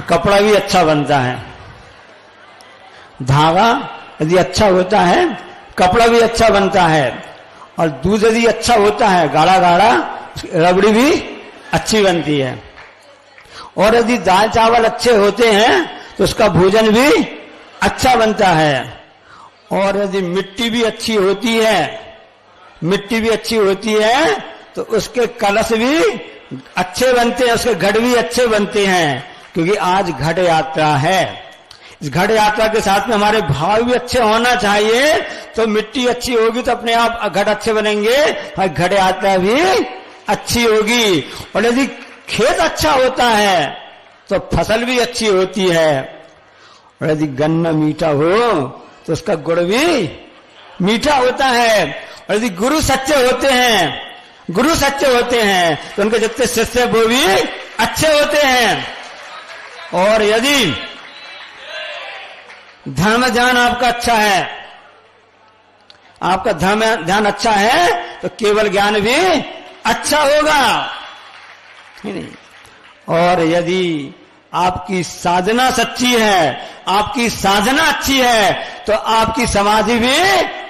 कपड़ा भी अच्छा बनता है। धागा यदि अच्छा होता है कपड़ा भी अच्छा बनता है, और दूध यदि अच्छा होता है गाढ़ा गाढ़ा रबड़ी भी अच्छी बनती है। और यदि दाल चावल अच्छे होते हैं तो उसका भोजन भी अच्छा बनता है। और यदि मिट्टी भी अच्छी होती है तो उसके कलश भी अच्छे बनते हैं, उसके घट भी अच्छे बनते हैं। क्योंकि आज घट यात्रा है, इस घट यात्रा के साथ में हमारे भाव भी अच्छे होना चाहिए। तो मिट्टी अच्छी होगी तो अपने आप घट अच्छे बनेंगे, और घट यात्रा भी अच्छी होगी। और यदि खेत अच्छा होता है तो फसल भी अच्छी होती है। और यदि गन्ना मीठा हो तो उसका गुड़ भी मीठा होता है। और यदि गुरु सच्चे होते हैं तो उनके जितने शिष्य वो भी अच्छे होते हैं। और यदि धर्म ध्यान आपका अच्छा है, आपका धर्म ध्यान अच्छा है तो केवल ज्ञान भी अच्छा होगा, नहीं। और यदि आपकी साधना सच्ची है, आपकी साधना अच्छी है तो आपकी समाधि भी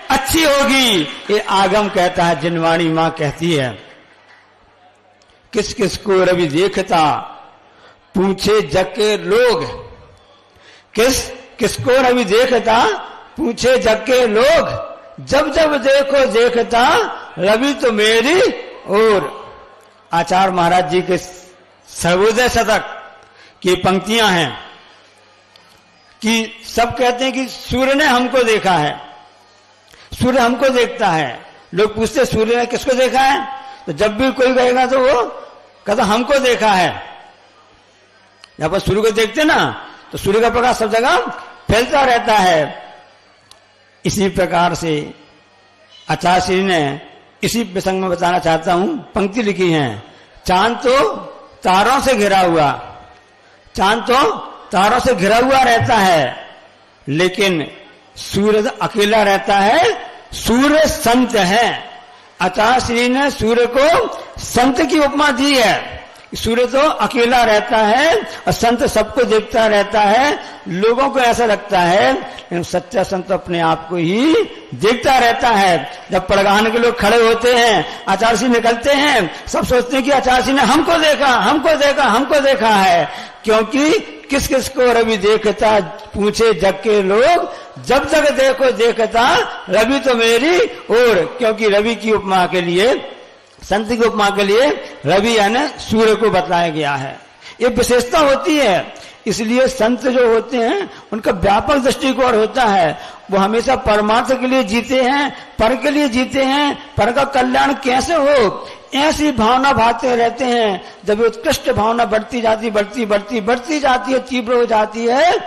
अच्छी होगी। ये आगम कहता है, जिनवाणी मां कहती है। किस किस को रवि देखता पूछे जग के लोग, किस किसको रवि देखता पूछे जग के लोग, जब जब देखो देखता रवि तो मेरी ओर। आचार्य महाराज जी के सर्वोदय शतक की पंक्तियां हैं कि सब कहते हैं कि सूर्य ने हमको देखा है, सूर्य हमको देखता है। लोग पूछते सूर्य ने किसको देखा है, तो जब भी कोई कहेगा तो वो कहता हमको देखा है। जब आप सूर्य को देखते ना तो सूर्य का प्रकाश सब जगह फैलता रहता है। इसी प्रकार से आचार्य श्री ने इसी प्रसंग में बताना चाहता हूं, पंक्ति लिखी है, चांद तो तारों से घिरा हुआ, चांद तो तारों से घिरा हुआ रहता है, लेकिन सूर्य अकेला रहता है। सूर्य संत है। आचार्य श्री ने सूर्य को संत की उपमा दी है। सूर्य तो अकेला रहता है और संत सबको देखता रहता है। लोगों को ऐसा लगता है लेकिन सच्चा संत अपने आप को ही देखता रहता है। जब परगान के लोग खड़े होते हैं, आचार्य श्री निकलते हैं, सब सोचते हैं कि आचार्य श्री ने हमको देखा, हमको देखा, हमको देखा है। क्योंकि किस किस को रवि देखता पूछे जग के लोग, जब जग देखो देखता रवि तो मेरी ओर। क्योंकि रवि की उपमा के लिए, संत की उपमा के लिए रवि यानी सूर्य को बताया गया है। ये विशेषता होती है। इसलिए संत जो होते हैं उनका व्यापक दृष्टिकोण होता है। वो हमेशा परमार्थ के लिए जीते हैं, पर के लिए जीते हैं, पर का कल्याण कैसे हो ऐसी भावना भाते रहते हैं। जब उत्कृष्ट भावना बढ़ती जाती जाती है, तीव्र हो जाती है,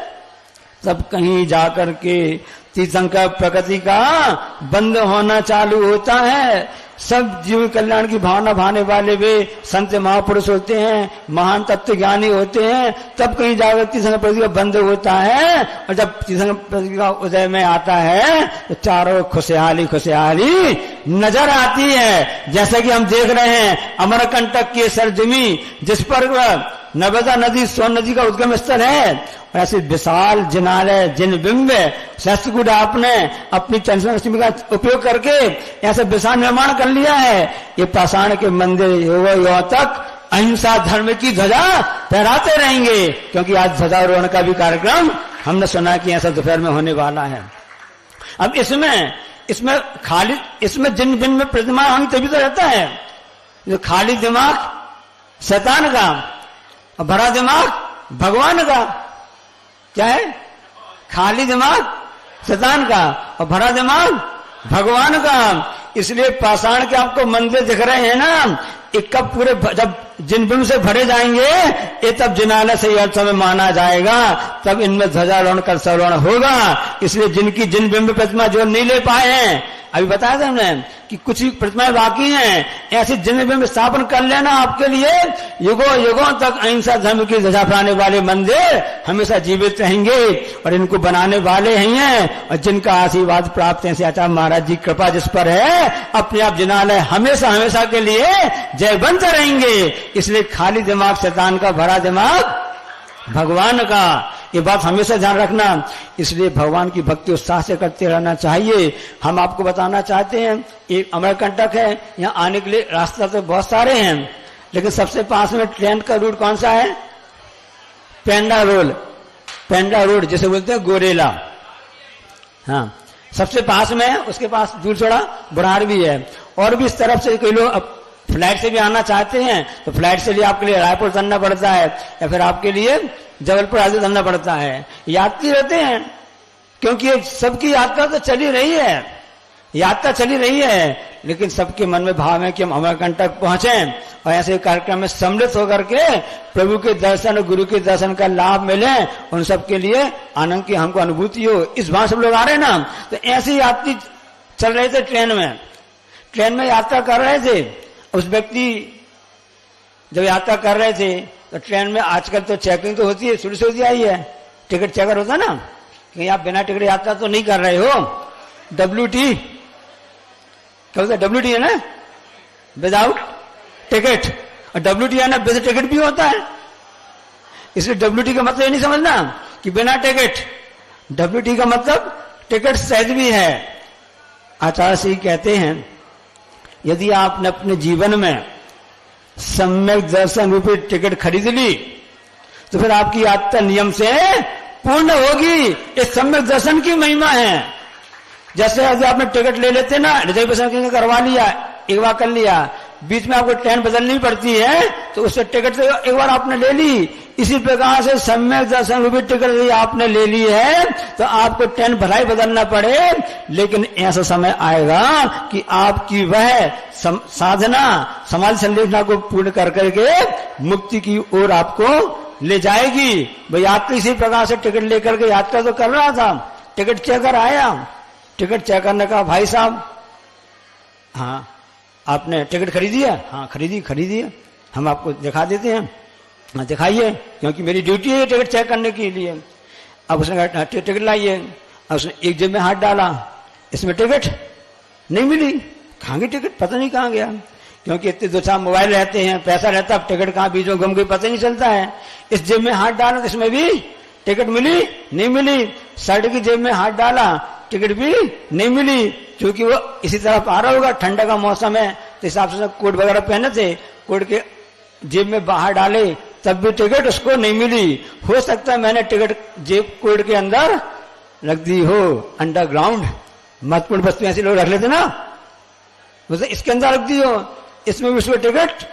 तब कहीं जाकर के तीर्थंकर प्रकृति का बंद होना चालू होता है। सब जीव कल्याण की भावना भाने वाले वे संत महापुरुष होते हैं, महान तत्व ज्ञानी होते हैं। तब कहीं जाकर तीर्थंकर प्रकृति का बंद होता है, और जब तीर्थंकर प्रकृति का उदय में आता है तो चारों खुशहाली खुशहाली नजर आती है। जैसे कि हम देख रहे हैं अमरकंटक की सरजमी, जिस पर नर्मदा नदी सोन नदी का उद्गम स्थल है, ऐसे विशाल जिनालय जिन बिंब शास्त्रकूट आपने अपनी चंद्रशक्ति का उपयोग करके ऐसा विशाल निर्माण कर लिया है। ये पाषाण के मंदिर युगों तक अहिंसा धर्म की ध्वजा फहराते रहेंगे। क्योंकि आज ध्वजारोहण का भी कार्यक्रम हमने सुना कि ऐसा दोपहर में होने वाला है। अब इसमें खाली इसमें जिन बिन में प्रतिमा हम तभी तो रहता है। जो खाली दिमाग शैतान का और भरा दिमाग भगवान का। क्या है? खाली दिमाग शैतान का और भरा दिमाग भगवान का। इसलिए पाषाण के आपको मंदिर दिख रहे हैं ना, एक कब पूरे जब जिन बिंब से भरे जाएंगे ये तब जिनालय से अर्थ में माना जाएगा, तब इनमें ध्वजारोहण कर सरोहण होगा। इसलिए जिनकी जिन बिंब प्रतिमा जो नहीं ले पाए हैं, अभी बताया था हमने कि कुछ ही प्रतिमाएं बाकी हैं, ऐसे जिन बिंब स्थापन कर लेना आपके लिए युगों युगों तक अहिंसा धर्म की ध्वजा फहराने वाले मंदिर हमेशा जीवित रहेंगे। और इनको बनाने वाले ही हैं और जिनका आशीर्वाद प्राप्त है, आचार्य महाराज जी कृपा जिस पर है, अपने आप जिनालय हमेशा हमेशा के लिए जयवंत रहेंगे। इसलिए खाली दिमाग शैतान का, भरा दिमाग भगवान का। ये बात हमेशा ध्यान रखना। इसलिए भगवान की भक्ति उत्साह से करते रहना चाहिए। हम आपको बताना चाहते हैं, एक अमरकंटक है, यहाँ आने के लिए रास्ता तो बहुत सारे हैं, लेकिन सबसे पास में ट्रेन का रूट कौन सा है? पेंडा रोड, पेंडा रोड जिसे बोलते हैं गोरेला। हाँ, सबसे पास में है। उसके पास दूर थोड़ा बुढ़ार भी है। और भी इस तरफ से कई लोग फ्लाइट से भी आना चाहते हैं, तो फ्लाइट से लिए आपके लिए रायपुर उतरना पड़ता है, या फिर आपके लिए जबलपुर आदि उतरना पड़ता है। यात्री रहते हैं, क्योंकि सबकी यात्रा तो चली रही है, यात्रा चली रही है, लेकिन सबके मन में भाव है कि हम अमरकंटक पहुंचे और ऐसे कार्यक्रम में सम्मिलित होकर के प्रभु के दर्शन और गुरु के दर्शन का लाभ मिले, उन सबके लिए आनंद की हमको अनुभूति हो। इस बार सब लोग आ रहे हैं ना, तो ऐसे यात्री चल रहे थे ट्रेन में यात्रा कर रहे थे। उस व्यक्ति जब यात्रा कर रहे थे तो ट्रेन में आजकल तो चेकिंग तो होती है, शुरू से होती आई है, टिकट चेकर होता ना, कि आप बिना टिकट यात्रा तो नहीं कर रहे हो। WT क्या होता है? WT है ना, विदाउट टिकट, और WT है ना विद टिकट भी होता है। इसलिए WT का मतलब ये नहीं समझना कि बिना टिकट, WT का मतलब टिकट सहित भी है। आचार्य श्री कहते हैं, यदि आपने अपने जीवन में सम्यक दर्शन रूपी टिकट खरीद ली तो फिर आपकी यात्रा नियम से पूर्ण होगी। इस सम्यक दर्शन की महिमा है। जैसे यदि आपने टिकट ले लेते ना, रिजर्वेशन करवा लिया, एक बार कर लिया, बीच में आपको ट्रेन बदलनी पड़ती है, तो उससे टिकट तो एक बार आपने ले ली। इसी प्रकार से सम्यक दर्शन रूपी टिकट यदि आपने ले ली है तो आपको ट्रेन भलाई बदलना पड़े, लेकिन ऐसा समय आएगा कि आपकी वह साधना समाधि संलेखना को पूर्ण कर करके मुक्ति की ओर आपको ले जाएगी। भाई यात्री इसी प्रकार से टिकट लेकर के यात्रा तो कर रहा था, टिकट चेकर आया, टिकट चेक करने का, भाई साहब हाँ आपने टिकट खरीदी है? हाँ खरीदी है, हम आपको दिखा देते हैं। हाँ दिखाइए, क्योंकि मेरी ड्यूटी है टिकट चेक करने के लिए। अब उसने कहा टिकट लाइए। अब उसने एक जेब में हाथ डाला, इसमें टिकट नहीं मिली। कहाँ गई टिकट? पता नहीं कहाँ गया, क्योंकि इतने 2-4 मोबाइल रहते हैं, पैसा रहता है, टिकट कहाँ बीच में गुम गई पता नहीं चलता है। इस जेब में हाथ डाला, इसमें भी टिकट मिली नहीं मिली। शर्ट की जेब में हाथ डाला, टिकट भी नहीं मिली, क्योंकि वो इसी तरफ आ रहा होगा, ठंडा का मौसम है, तो हिसाब से कोट वगैरह पहने थे, कोट के जेब में बाहर डाले, तब भी टिकट उसको नहीं मिली। हो सकता है मैंने टिकट जेब कोट के अंदर रख दी हो, अंडरग्राउंड महत्वपूर्ण वस्तु ऐसे लोग रख लेते ना, मतलब इसके अंदर रख दी हो, इसमें भी उसको टिकट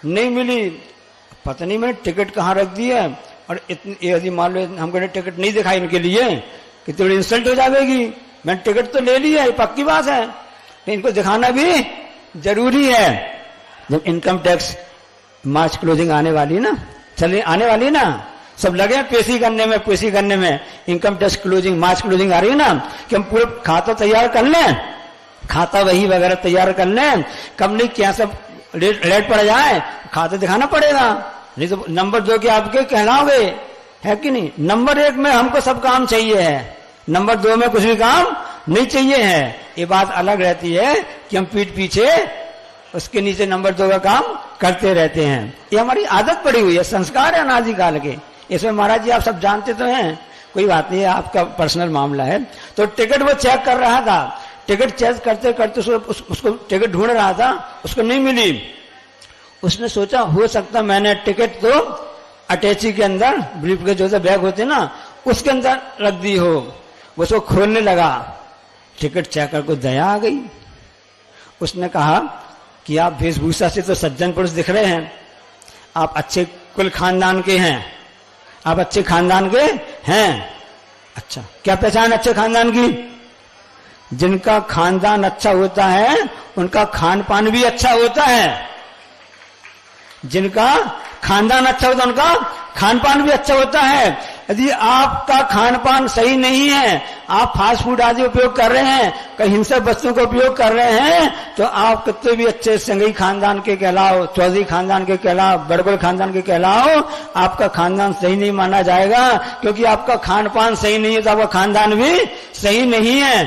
नहीं मिली। पता नहीं मैंने टिकट कहाँ रख दी है, और इतनी यदि मान लो हमको टिकट नहीं दिखाई इनके लिए, कितनी बड़ी इंसल्ट हो जाएगी। मैंने टिकट तो ले लिया है, पक्की बात है, लेकिन इनको दिखाना भी जरूरी है। जब इनकम टैक्स मार्च क्लोजिंग आने वाली है ना, चले आने वाली है ना, सब लगे पेशी करने में इनकम टैक्स क्लोजिंग, मार्च क्लोजिंग आ रही है ना, कि हम पूरे खाता तैयार कर लें, खाता वही वगैरह तैयार कर लें, कब नहीं क्या सब रेट पड़ जाए, खाता दिखाना पड़ेगा, नहीं तो नंबर 2 के आपके कहलाओगे, है कि नहीं। नंबर 1 में हमको सब काम चाहिए है, नंबर 2 में कुछ भी काम नहीं चाहिए है। ये बात अलग रहती है कि हम पीठ पीछे उसके नीचे नंबर 2 का काम करते रहते हैं। ये हमारी आदत पड़ी हुई है, संस्कार है अनादि काल के। इसमें महाराज जी आप सब जानते तो हैं, कोई बात नहीं है, आपका पर्सनल मामला है। तो टिकट वो चेक कर रहा था, टिकट चेक करते करते उसको टिकट ढूंढ रहा था, उसको नहीं मिली। उसने सोचा हो सकता मैंने टिकट तो अटैची के अंदर, ब्रीफ के जो बैग होते ना, उसके अंदर रख दी हो। उसको खोलने लगा, टिकट चेकर को दया आ गई। उसने कहा कि आप वेशभूषा से तो सज्जन पुरुष दिख रहे हैं, आप अच्छे कुल खानदान के हैं, आप अच्छे खानदान के हैं। अच्छा, क्या पहचान अच्छे खानदान की? जिनका खानदान अच्छा होता है उनका खान पान भी अच्छा होता है। जिनका खानदान अच्छा होता है उनका खान पान भी अच्छा होता है। यदि आपका खान पान सही नहीं है, आप फास्ट फूड आदि उपयोग कर रहे हैं, कहीं हिंसक वस्तुओं का उपयोग कर रहे हैं, तो आप कितने भी अच्छे संगई खानदान के कहलाओ, चौधरी खानदान के कहलाओ, बड़बड़ खानदान के कहलाओ, आपका खानदान सही नहीं माना जाएगा, क्योंकि आपका खान पान सही नहीं है तो आपका खानदान भी सही नहीं है।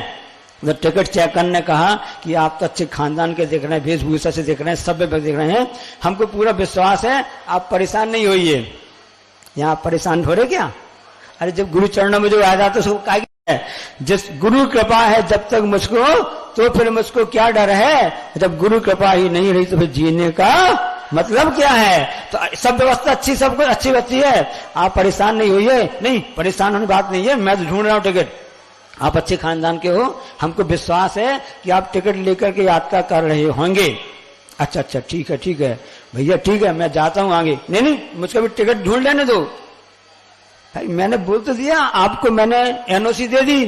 तो टिकट चेक करने कहा कि आप तो अच्छे खानदान के दिख रहे हैं, वेशभूषा से दिख रहे हैं, सभ्य दिख रहे हैं, हमको पूरा विश्वास है, आप परेशान नहीं होइए। यहाँ परेशान हो रहे क्या? अरे जब गुरु चरणों में जो आ जाता है उसको क्या है? जिस गुरु कृपा है जब तक मुझको, तो फिर मुझको क्या डर है? जब गुरु कृपा ही नहीं रही तो फिर जीने का मतलब क्या है? तो सब व्यवस्था अच्छी, सब कुछ अच्छी बच्ची है, आप परेशान नहीं होइए। नहीं, परेशान होने बात नहीं है, मैं तो ढूंढ रहा हूं टिकट। आप अच्छे खानदान के हो, हमको विश्वास है कि आप टिकट लेकर के यात्रा कर रहे होंगे। अच्छा अच्छा, ठीक है भैया, ठीक है, मैं जाता हूं आगे। नहीं, मुझको भी टिकट ढूंढ लेने दो। भाई मैंने बोल तो दिया आपको, मैंने एनओसी दे दी,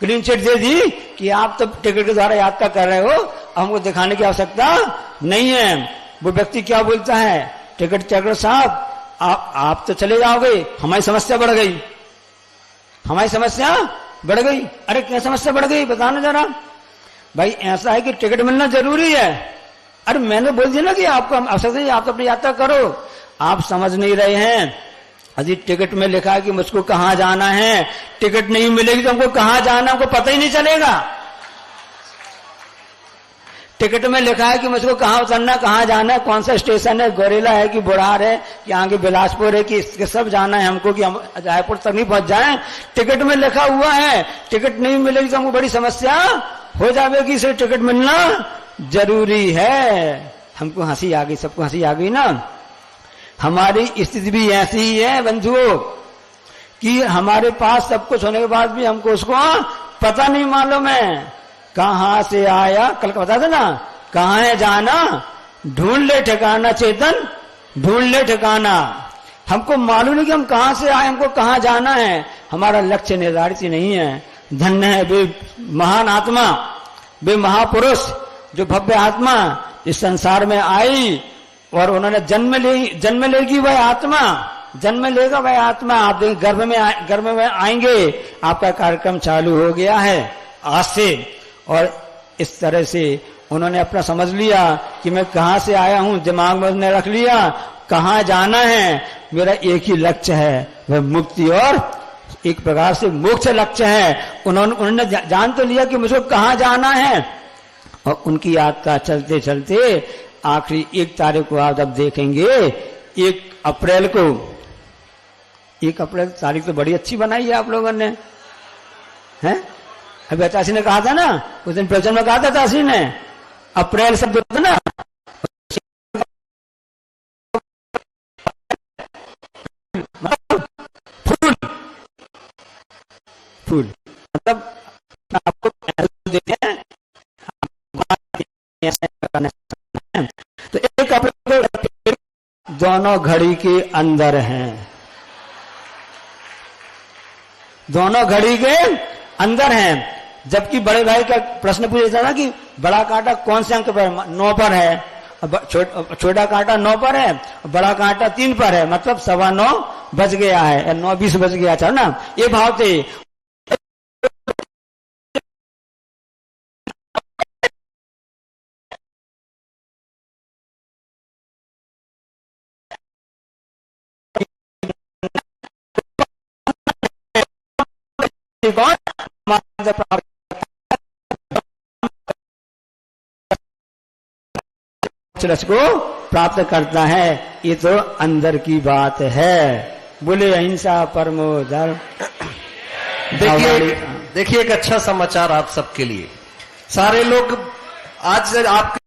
क्लीन चिट दे दी कि आप तो टिकट के द्वारा यात्रा कर रहे हो, हमको दिखाने की आवश्यकता नहीं है। वो व्यक्ति क्या बोलता है, टिकट चेकर साहब आप तो चले जाओगे, हमारी समस्या बढ़ गई, हमारी समस्या बढ़ गई। अरे क्या समस्या बढ़ गई बताना जरा। भाई ऐसा है कि टिकट मिलना जरूरी है। अरे मैंने बोल दिया ना कि आपको आवश्यकता है, आप तो अपनी यात्रा करो। आप समझ नहीं रहे हैं। अजी टिकट में लिखा है कि मुझको कहां जाना है, टिकट नहीं मिलेगी तो हमको कहां जाना हमको पता ही नहीं चलेगा। टिकट में लिखा है कि मुझको कहां उतरना, कहां जाना है, कौन सा स्टेशन है, गोरेला है कि बुढ़ार है कि आगे बिलासपुर है कि सब जाना है हमको कि हम रायपुर तक नहीं पहुंच जाए। टिकट में लिखा हुआ है, टिकट नहीं मिलेगी तो हमको बड़ी समस्या हो जाएगी, इसलिए टिकट मिलना जरूरी है। हमको हंसी आ गई, सबको हंसी आ गई ना। हमारी स्थिति भी ऐसी ही है बंधुओं कि हमारे पास सब कुछ होने के बाद भी हमको उसको पता नहीं मालूम है कहां से आया। कल का बता देना, कहां है जाना, ढूंढ ले ठिकाना चेतन, ढूंढ ले ठिकाना। हमको मालूम नहीं कि हम कहां से आए, हमको कहां जाना है, हमारा लक्ष्य निर्धारित ही नहीं है। धन्य है वे महान आत्मा, वे महापुरुष जो भव्य आत्मा इस संसार में आई और उन्होंने जन्म लेगी वह आत्मा, जन्म लेगा वह आत्मा। आप देखें गर्भ में आएंगे, आपका कार्यक्रम चालू हो गया है आज से। और इस तरह से उन्होंने अपना समझ लिया कि मैं कहां से आया हूं, दिमाग में उन्होंने रख लिया कहां जाना है। मेरा एक ही लक्ष्य है, वह मुक्ति और एक प्रकार से मोक्ष लक्ष्य है। उन्होंने जान तो लिया कि मुझको कहां जाना है। और उनकी यात्रा चलते चलते आखिरी 1 तारीख को आप जब देखेंगे, 1 अप्रैल को, 1 अप्रैल तारीख तो बड़ी अच्छी बनाई है आप लोगों ने, हैं? अभी ताशी ने कहा था ना, उस दिन प्रवचन में कहा था ताशी ने, अप्रैल शब्द होता ना, फूल फूल मतलब आपको देते हैं। तो 1 अप्रैल दोनों घड़ी के अंदर हैं, दोनों घड़ी के अंदर हैं। जबकि बड़े भाई का प्रश्न पूछा था ना कि बड़ा कांटा कौन से अंक पर, 9 पर है, छोटा कांटा 9 पर है, बड़ा कांटा 3 पर है, मतलब 9:15 बज गया है, 9:20 बज गया था ना, ये भाव थे। रस को प्राप्त करता है, ये तो अंदर की बात है। बोले अहिंसा परमो धर्म। देखिए एक अच्छा समाचार आप सबके लिए। सारे लोग आज आपके